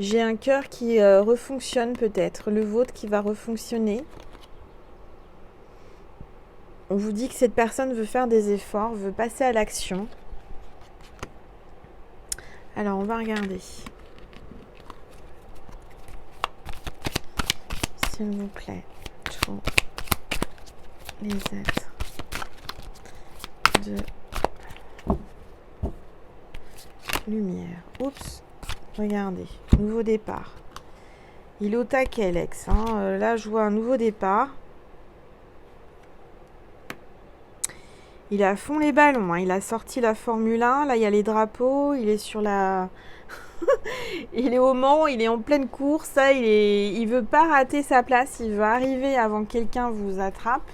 J'ai un cœur qui refonctionne peut-être, le vôtre qui va refonctionner. On vous dit que cette personne veut faire des efforts, veut passer à l'action. Alors, on va regarder. S'il vous plaît, tous les êtres de lumière. Oups, regardez, nouveau départ. Il est au taquet, l'ex. Hein. Là, je vois un nouveau départ. Il est à fond les ballons. Hein. Il a sorti la Formule 1. Là, il y a les drapeaux. Il est sur la... il est au Mans. Il est en pleine course. Là, il veut pas rater sa place. Il veut arriver avant que quelqu'un vous attrape,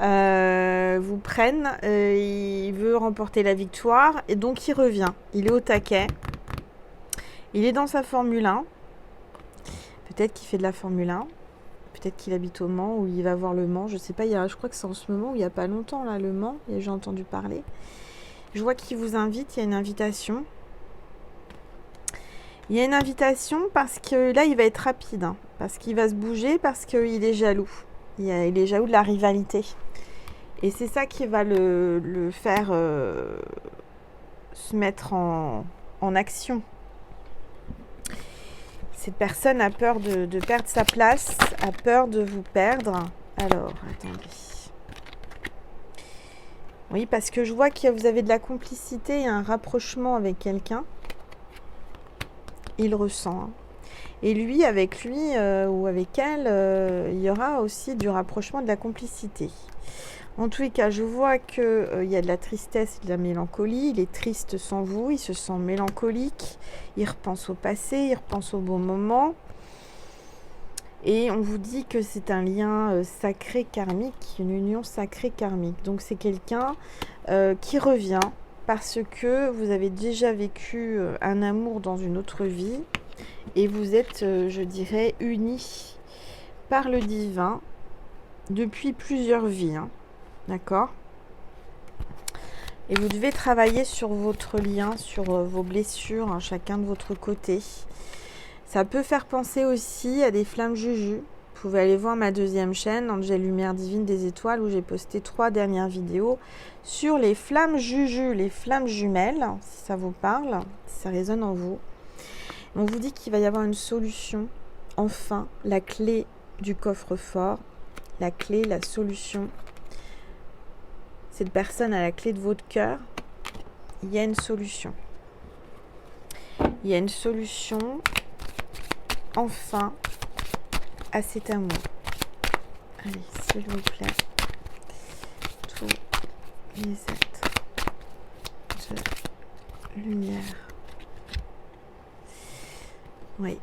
vous prenne. Il veut remporter la victoire. Et donc, il revient. Il est au taquet. Il est dans sa Formule 1. Peut-être qu'il fait de la Formule 1. Peut-être qu'il habite au Mans ou il va voir le Mans. Je sais pas, je crois que c'est en ce moment où il n'y a pas longtemps, là, le Mans. Et j'ai entendu parler. Je vois qu'il vous invite, il y a une invitation. Il y a une invitation parce que là, il va être rapide. Hein, parce qu'il va se bouger, parce qu'il est jaloux. Il est jaloux de la rivalité. Et c'est ça qui va le faire se mettre en action. Cette personne a peur de perdre sa place, a peur de vous perdre. Alors, attendez. Oui, parce que je vois que vous avez de la complicité et un rapprochement avec quelqu'un. Il ressent. Hein. Et lui, avec lui ou avec elle, il y aura aussi du rapprochement, de la complicité. En tous les cas, je vois qu'il y a de la tristesse et de la mélancolie. Il est triste sans vous, il se sent mélancolique. Il repense au passé, il repense au bon moment. Et on vous dit que c'est un lien sacré karmique, une union sacrée karmique. Donc c'est quelqu'un qui revient parce que vous avez déjà vécu un amour dans une autre vie. Et vous êtes, je dirais, unis par le divin depuis plusieurs vies. Hein. D'accord ? Et vous devez travailler sur votre lien, sur vos blessures, hein, chacun de votre côté. Ça peut faire penser aussi à des flammes juju. Vous pouvez aller voir ma deuxième chaîne, Angèle Lumière Divine des Étoiles, où j'ai posté 3 dernières vidéos sur les flammes juju, les flammes jumelles, si ça vous parle, si ça résonne en vous. On vous dit qu'il va y avoir une solution. Enfin, la clé du coffre-fort, la clé, la solution. Cette personne a la clé de votre cœur. Il y a une solution. Il y a une solution, enfin, à cet amour. Allez, s'il vous plaît. Tous les êtres de lumière. Oui.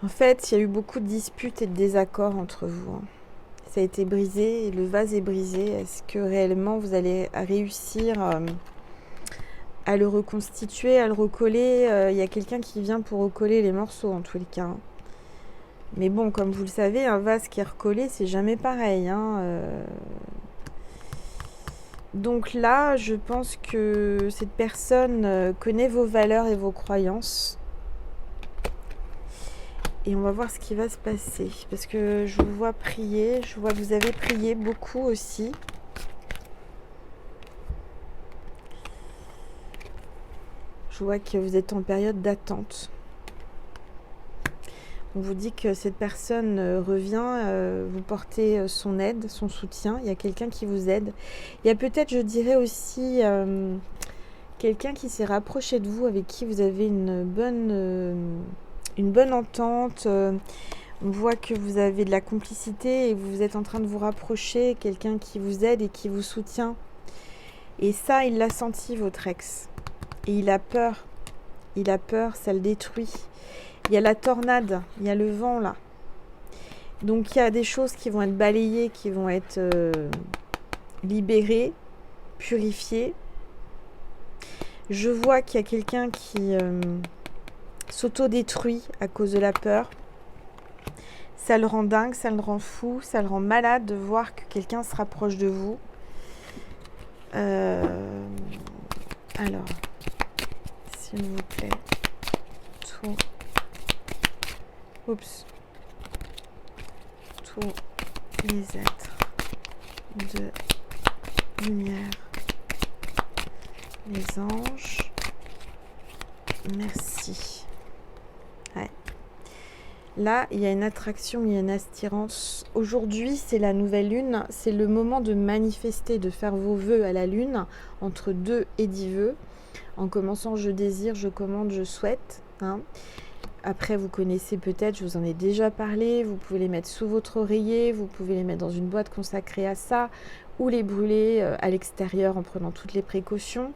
En fait, il y a eu beaucoup de disputes et de désaccords entre vous. Hein. Ça a été brisé et le vase est brisé. Est-ce que réellement vous allez réussir à le reconstituer, à le recoller? Il y a quelqu'un qui vient pour recoller les morceaux en tous les cas. Hein. Mais bon, comme vous le savez, un vase qui est recollé, c'est jamais pareil. Hein. Donc là, je pense que cette personne connaît vos valeurs et vos croyances. Et on va voir ce qui va se passer. Parce que je vous vois prier. Je vois que vous avez prié beaucoup aussi. Je vois que vous êtes en période d'attente. On vous dit que cette personne revient, vous portez son aide, son soutien. Il y a quelqu'un qui vous aide. Il y a peut-être, je dirais aussi, quelqu'un qui s'est rapproché de vous, avec qui vous avez une bonne entente. On voit que vous avez de la complicité et vous êtes en train de vous rapprocher. Quelqu'un qui vous aide et qui vous soutient. Et ça, il l'a senti, votre ex. Et il a peur. Il a peur, ça le détruit. Il y a la tornade, il y a le vent là. Donc il y a des choses qui vont être balayées, qui vont être libérées, purifiées. Je vois qu'il y a quelqu'un qui s'auto-détruit à cause de la peur. Ça le rend dingue, ça le rend fou, ça le rend malade de voir que quelqu'un se rapproche de vous. Alors, s'il vous plaît, tous les êtres de lumière, les anges, merci. Ouais. Là, il y a une attraction, il y a une attirance. Aujourd'hui, c'est la nouvelle lune. C'est le moment de manifester, de faire vos vœux à la lune, entre 2 et 10 vœux. En commençant, je désire, je commande, je souhaite. Hein. Après, vous connaissez peut-être, je vous en ai déjà parlé. Vous pouvez les mettre sous votre oreiller. Vous pouvez les mettre dans une boîte consacrée à ça. Ou les brûler à l'extérieur en prenant toutes les précautions.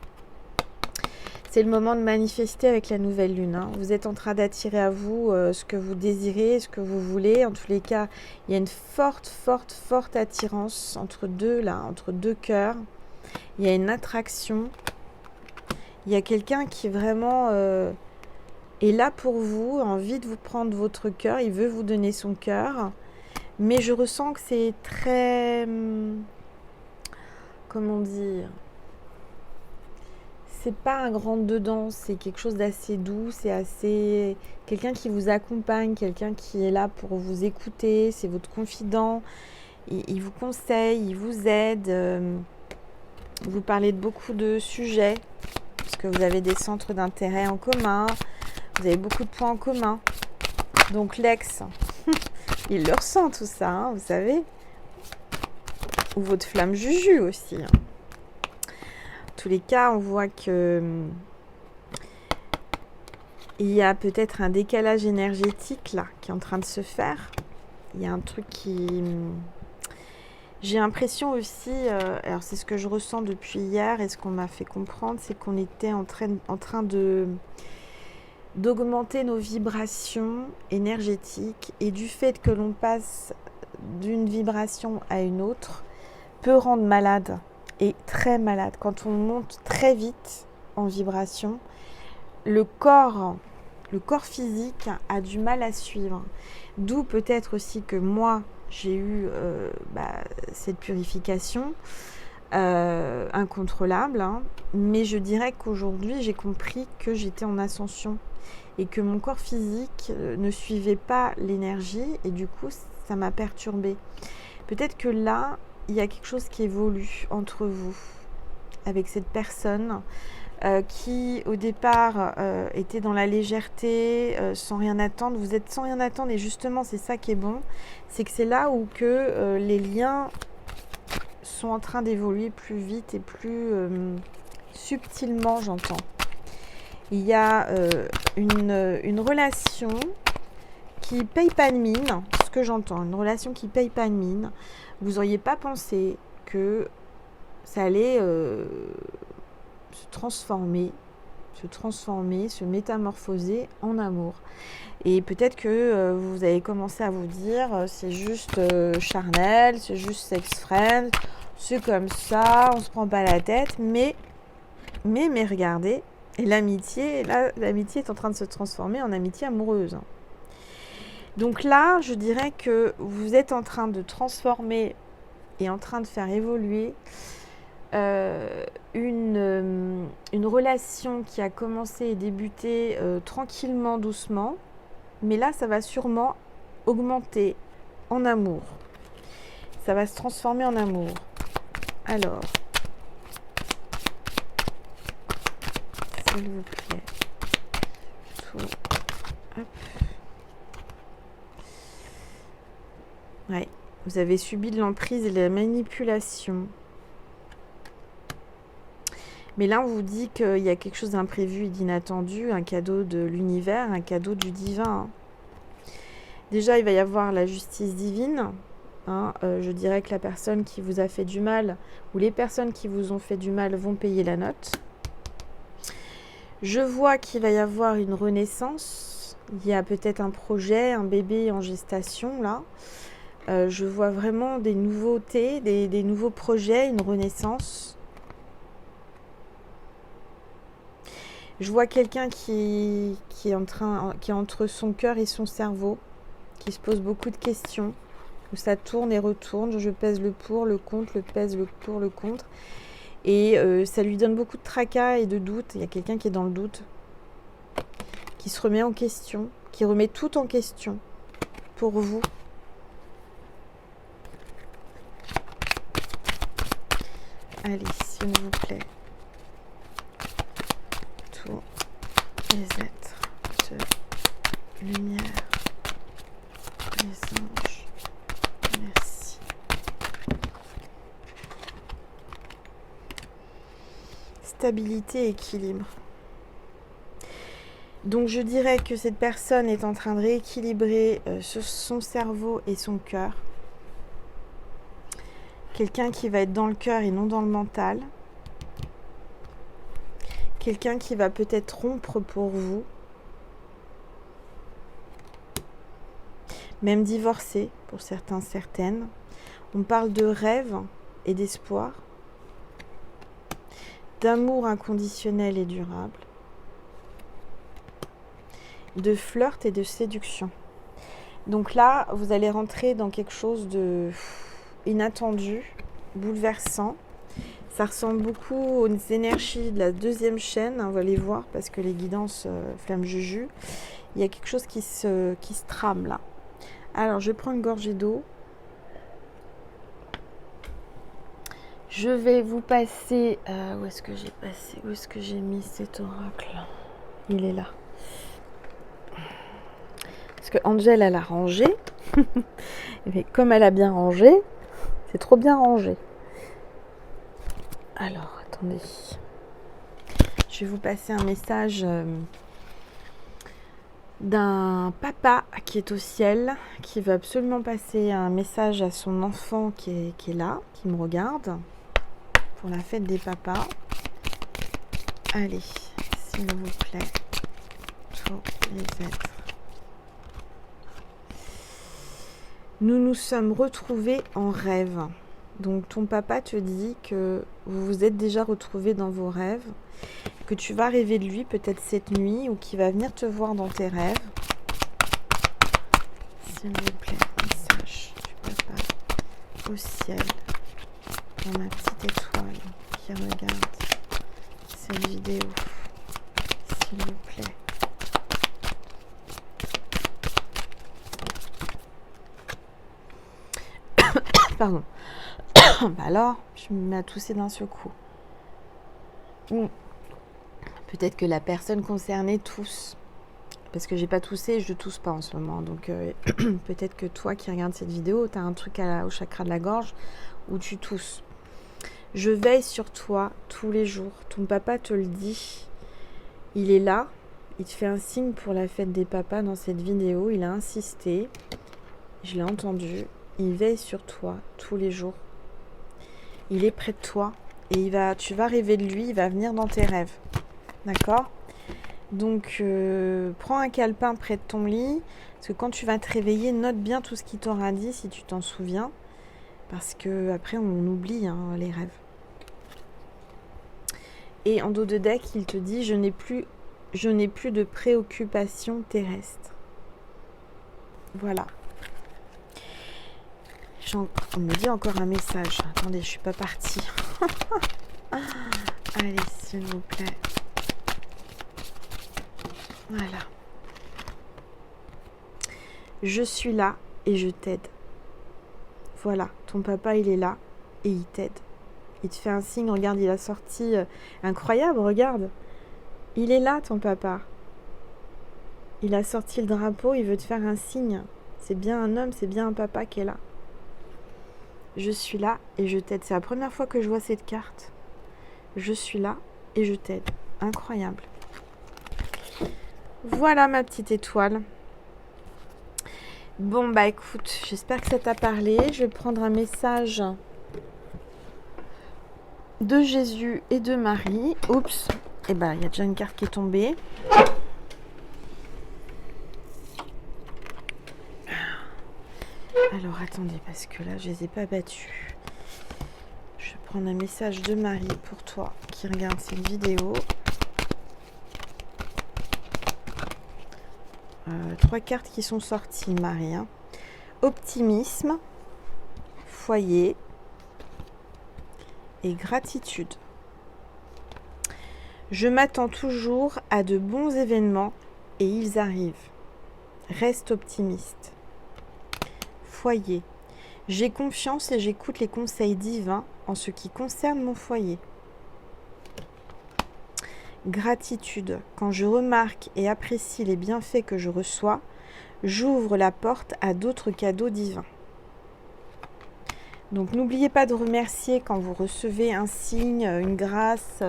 C'est le moment de manifester avec la nouvelle lune. Hein. Vous êtes en train d'attirer à vous ce que vous désirez, ce que vous voulez. En tous les cas, il y a une forte attirance entre deux cœurs. Il y a une attraction. Il y a quelqu'un qui vraiment est là pour vous, a envie de vous prendre votre cœur. Il veut vous donner son cœur. Mais je ressens que c'est très... comment dire ? C'est pas un rentre-dedans, c'est quelque chose d'assez doux, c'est assez... quelqu'un qui vous accompagne, quelqu'un qui est là pour vous écouter, c'est votre confident, il vous conseille, il vous aide, vous parlez de beaucoup de sujets, parce que vous avez des centres d'intérêt en commun, vous avez beaucoup de points en commun. Donc l'ex, il le ressent tout ça, hein, vous savez. Ou votre flamme juju aussi. Hein. En tous les cas, on voit que il y a peut-être un décalage énergétique là qui est en train de se faire. Il y a un truc qui... J'ai l'impression aussi, alors c'est ce que je ressens depuis hier et ce qu'on m'a fait comprendre, c'est qu'on était en train d'augmenter nos vibrations énergétiques et du fait que l'on passe d'une vibration à une autre peut rendre malade et très malade. Quand on monte très vite en vibration, le corps physique a du mal à suivre. D'où peut-être aussi que moi, j'ai eu cette purification incontrôlable, hein, mais je dirais qu'aujourd'hui, j'ai compris que j'étais en ascension et que mon corps physique ne suivait pas l'énergie et du coup, ça m'a perturbée. Peut-être que là, il y a quelque chose qui évolue entre vous avec cette personne qui au départ était dans la légèreté, sans rien attendre. Vous êtes sans rien attendre et justement c'est ça qui est bon, c'est que c'est là où que les liens sont en train d'évoluer plus vite et plus subtilement, j'entends. Il y a une relation qui paye pas de mine, ce que j'entends, une relation qui paye pas de mine. Vous n'auriez pas pensé que ça allait se transformer, se métamorphoser en amour. Et peut-être que vous avez commencé à vous dire c'est juste charnel, c'est juste sex friend, c'est comme ça, on se prend pas la tête, mais regardez, et l'amitié est en train de se transformer en amitié amoureuse. Donc là, je dirais que vous êtes en train de transformer et en train de faire évoluer une relation qui a commencé et débuté tranquillement, doucement, mais là ça va sûrement augmenter en amour, ça va se transformer en amour. Alors, s'il vous plaît, tout, hop. Ouais, vous avez subi de l'emprise et de la manipulation. Mais là, on vous dit qu'il y a quelque chose d'imprévu et d'inattendu, un cadeau de l'univers, un cadeau du divin. Déjà, il va y avoir la justice divine. Hein, je dirais que la personne qui vous a fait du mal, ou les personnes qui vous ont fait du mal, vont payer la note. Je vois qu'il va y avoir une renaissance. Il y a peut-être un projet, un bébé en gestation, là. Je vois vraiment des nouveautés, des nouveaux projets, une renaissance. Je vois quelqu'un qui est entre son cœur et son cerveau, qui se pose beaucoup de questions, où ça tourne et retourne. Je pèse le pour, le contre, le pèse le pour, le contre. Et ça lui donne beaucoup de tracas et de doutes. Il y a quelqu'un qui est dans le doute, qui se remet en question, qui remet tout en question pour vous. Allez, s'il vous plaît. Tous les êtres de lumière, les anges, merci. Stabilité et équilibre. Donc je dirais que cette personne est en train de rééquilibrer son cerveau et son cœur. Quelqu'un qui va être dans le cœur et non dans le mental. Quelqu'un qui va peut-être rompre pour vous. Même divorcer pour certains, certaines. On parle de rêve et d'espoir. D'amour inconditionnel et durable. De flirt et de séduction. Donc là, vous allez rentrer dans quelque chose de inattendu, bouleversant. Ça ressemble beaucoup aux énergies de la deuxième chaîne, hein, on va les voir parce que les guidances flamme juju. Il y a quelque chose qui se trame là. Alors, je prends une gorgée d'eau. Je vais vous passer... où est-ce que j'ai passé? Où est-ce que j'ai mis cet oracle? Il est là. Parce que Angel, elle a rangé. Mais comme elle a bien rangé, c'est trop bien rangé. Alors, attendez. Je vais vous passer un message d'un papa qui est au ciel, qui veut absolument passer un message à son enfant qui est là, qui me regarde, pour la fête des papas. Allez, s'il vous plaît, tous les êtres. Nous nous sommes retrouvés en rêve. Donc ton papa te dit que vous vous êtes déjà retrouvés dans vos rêves, que tu vas rêver de lui peut-être cette nuit ou qu'il va venir te voir dans tes rêves. S'il vous plaît, message du papa au ciel pour ma petite étoile qui regarde cette vidéo. S'il vous plaît. Pardon. Bah alors, je me mets à tousser d'un seul coup. Peut-être que la personne concernée tousse. Parce que j'ai pas toussé et je tousse pas en ce moment. Donc peut-être que toi qui regardes cette vidéo, tu as un truc au chakra de la gorge où tu tousses. Je veille sur toi tous les jours. Ton papa te le dit. Il est là. Il te fait un signe pour la fête des papas dans cette vidéo. Il a insisté. Je l'ai entendu. Il veille sur toi tous les jours. Il est près de toi et tu vas rêver de lui, il va venir dans tes rêves. D'accord? Donc, prends un calepin près de ton lit, parce que quand tu vas te réveiller, note bien tout ce qu'il t'aura dit, si tu t'en souviens, parce que après on oublie les rêves. Et en dos de deck, il te dit, je n'ai plus de préoccupations terrestres. Voilà. On me dit encore un message. Attendez, je suis pas partie. Allez, s'il vous plaît. Voilà. Je suis là et je t'aide. Voilà, ton papa, il est là et il t'aide. Il te fait un signe, regarde, il a sorti... incroyable, regarde. Il est là, ton papa. Il a sorti le drapeau, il veut te faire un signe. C'est bien un homme, c'est bien un papa qui est là. Je suis là et je t'aide. C'est la première fois que je vois cette carte. Je suis là et je t'aide. Incroyable. Voilà ma petite étoile. Bon bah écoute, j'espère que ça t'a parlé. Je vais prendre un message de Jésus et de Marie. Oups. Et ben il y a déjà une carte qui est tombée. Alors attendez, parce que là je les ai pas battus. Je vais prendre un message de Marie pour toi qui regarde cette vidéo. 3 cartes qui sont sorties, Marie. Optimisme, foyer et gratitude. Je m'attends toujours à de bons événements et ils arrivent. Reste optimiste. Foyer. J'ai confiance et j'écoute les conseils divins en ce qui concerne mon foyer. Gratitude. Quand je remarque et apprécie les bienfaits que je reçois, j'ouvre la porte à d'autres cadeaux divins. Donc n'oubliez pas de remercier quand vous recevez un signe, une grâce,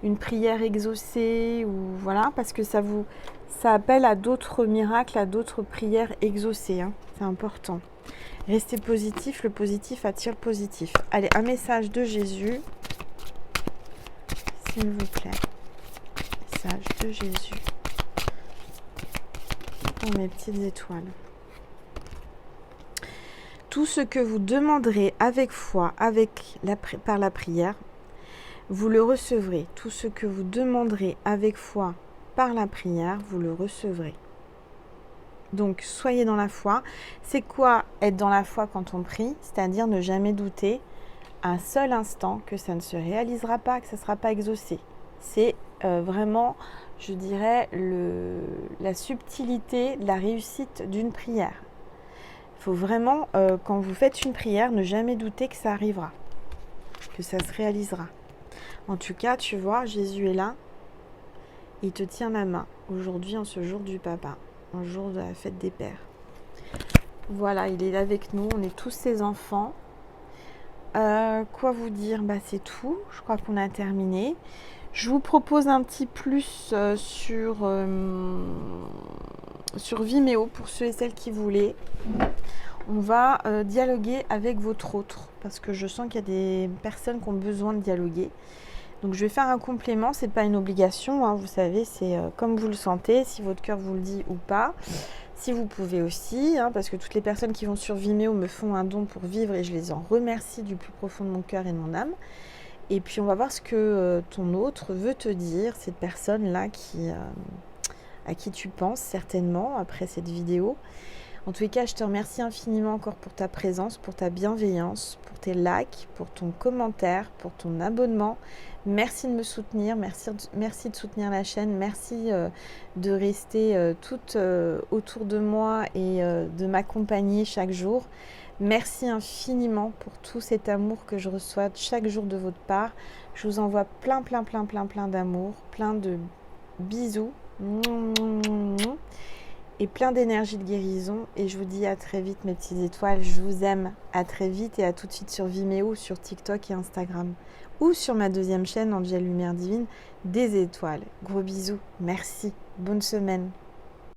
une prière exaucée, ou voilà, parce que ça appelle à d'autres miracles, à d'autres prières exaucées. C'est important. Restez positif, le positif attire le positif. Allez, un message de Jésus, s'il vous plaît. Message de Jésus pour mes petites étoiles. Tout ce que vous demanderez avec foi, par la prière, vous le recevrez. Tout ce que vous demanderez avec foi par la prière, vous le recevrez. Donc, soyez dans la foi. C'est quoi être dans la foi quand on prie? C'est-à-dire ne jamais douter un seul instant que ça ne se réalisera pas, que ça ne sera pas exaucé. C'est vraiment, je dirais, la subtilité de la réussite d'une prière. Il faut vraiment, quand vous faites une prière, ne jamais douter que ça arrivera. que ça se réalisera. En tout cas, tu vois, Jésus est là. Il te tient la main aujourd'hui en ce jour du papa, en jour de la fête des pères. Voilà, il est là avec nous, on est tous ses enfants. Quoi vous dire? C'est tout, je crois qu'on a terminé. Je vous propose un petit plus sur Vimeo pour ceux et celles qui voulaient. On va dialoguer avec votre autre parce que je sens qu'il y a des personnes qui ont besoin de dialoguer. Donc je vais faire un complément, c'est pas une obligation, hein, vous savez, c'est comme vous le sentez, si votre cœur vous le dit ou pas. Si vous pouvez aussi, hein, parce que toutes les personnes qui vont sur Vimeo me font un don pour vivre et je les en remercie du plus profond de mon cœur et de mon âme. Et puis on va voir ce que ton autre veut te dire, cette personne-là à qui tu penses certainement après cette vidéo. En tous les cas, je te remercie infiniment encore pour ta présence, pour ta bienveillance, pour tes likes, pour ton commentaire, pour ton abonnement. Merci de me soutenir, merci de soutenir la chaîne, merci de rester toute autour de moi et de m'accompagner chaque jour. Merci infiniment pour tout cet amour que je reçois chaque jour de votre part. Je vous envoie plein d'amour, plein de bisous. Et plein d'énergie de guérison. Et je vous dis à très vite mes petites étoiles. Je vous aime. À très vite et à tout de suite sur Vimeo, sur TikTok et Instagram. Ou sur ma deuxième chaîne, Angèle Lumière Divine, des étoiles. Gros bisous. Merci. Bonne semaine.